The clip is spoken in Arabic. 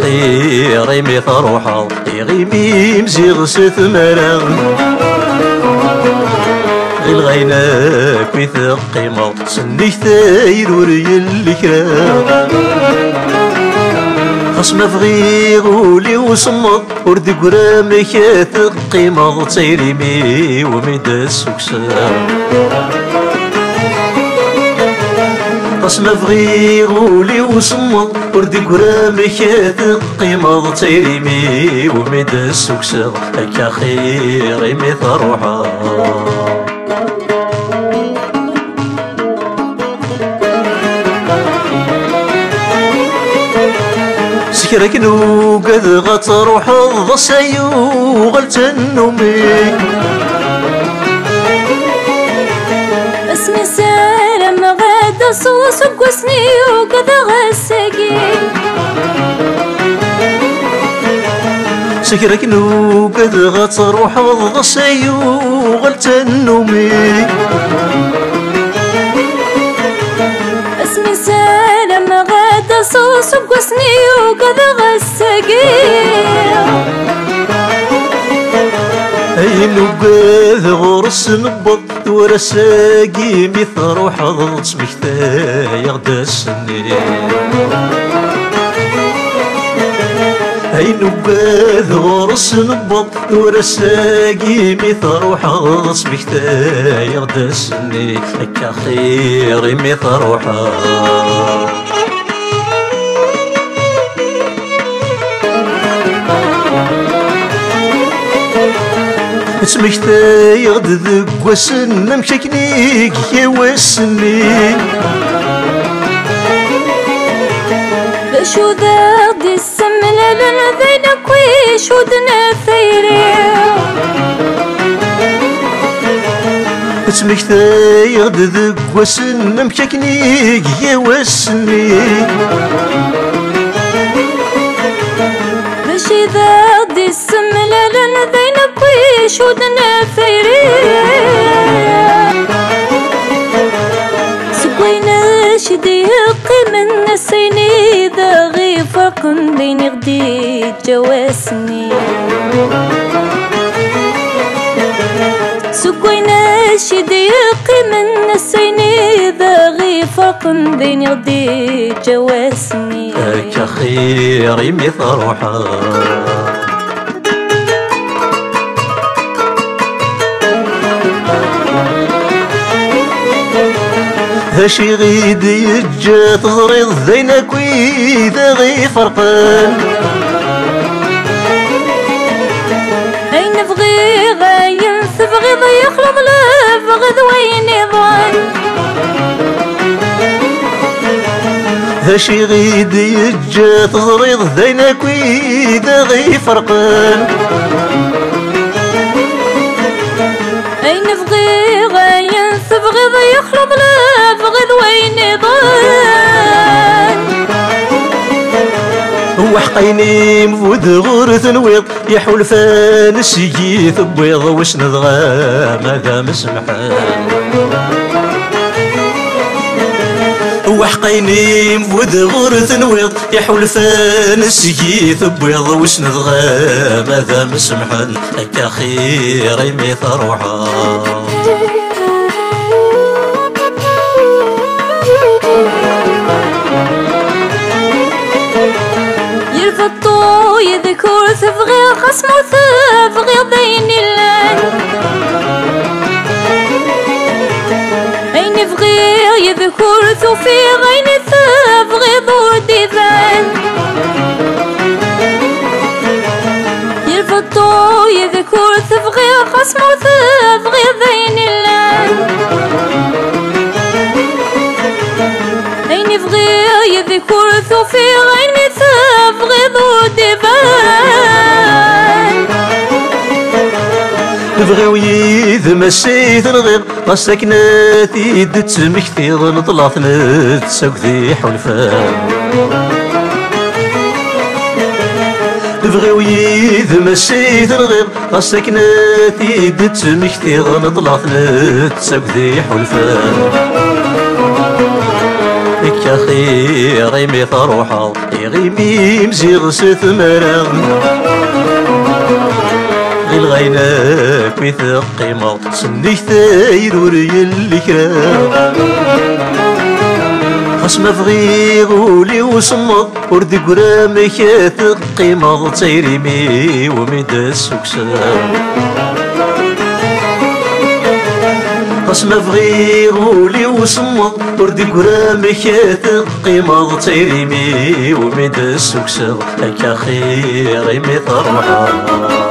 خيري مي تروحا يغيمي مزيغ ستمرا غير غيناك ويثق قيمة سنيك ثاير وريال الكرا خصم فغي غولي وصمت ورد قرامك ثق قيمة تايري مي وميدا سكسا خصم فغي غولي وصمت ورد قرامك ثق قيمة تايري مي وميدا سكسا هكا خيري مي تروحا سكرك نو قد غتروح الضسايو غلت النومي اسمي سالم غدا صوص وقسني وقد غساقي سكرك نو قد غتروح الضسايو غلت النومي اسمي سالم غدا صوص وقسني وقد غساقي اي نقاذ غرس نبض ورساقي مثل روح ضغط مكتاي غدا السنين اي نقاذ غرس نبض ورساقي مثل روح ضغط مكتاي غدا السنين هكا خيري مثل روحا سمكتاي غد ذك وسن مشكنيك يا وسني شو ذا دي السملة لنا ذينك ويش ودنا ثيري سمكتاي غد ذك وسن مشكنيك يا وسني بشي ذا دي السملة لنا ذينك ويش ودنا ثيري سقوينا شدي من نسيني ذا غي فرق بين غدي جواسني سقوينا شدي من نسيني ذا غي فرق بين غدي جواسني هكا خيري مثل روحا هاشي غيد يجا تغريض ذينك ويذا غي فرقان اين نبغي غاين تبغي يخلم لا بغض وين يضان هاشي غيد يجا تغريض ذينك ويذا غي فرقان اين نبغي غاين تبغي يخلم لا بغض وين يضان وحقيني مفود غور ثنويض يحول فانس يجي ثبيض وش نضغى ماذا مسمحان وحقيني مفود غور ثنويض يحول فانس يجي ثبيض وش نضغى ماذا مسمحان هكا خيري مثل روحا يرفضو يذكر تبغي خصم وتبغي بين اللان اين يبغي يذكر ثوفي غين تبغي دور ديفان يرفضو يذكر تبغي خصم وتبغي بين اللان ثوفي غيني تبغض ودبان نبغي ويد مشيت نغير غساكناتي دت مكثيض نطلعت نتساكذي حول فان نبغي ويد مشيت نغير غساكناتي دت مكثيض نطلعت نتساكذي حول فان يا خير يمي تروحا يغيمي مزيغ ستمرا غير غيناك مثل قيمة سنيك ثاير وريال الكرام خاص ما بغي غولي وصمد ورد قرامك قيمة تيريمي ومدى السكسان خاص ما بغي غولي وصمد ورد قرامك قيمة تيريمي ومدى السكسان هكا خير يمي تروحا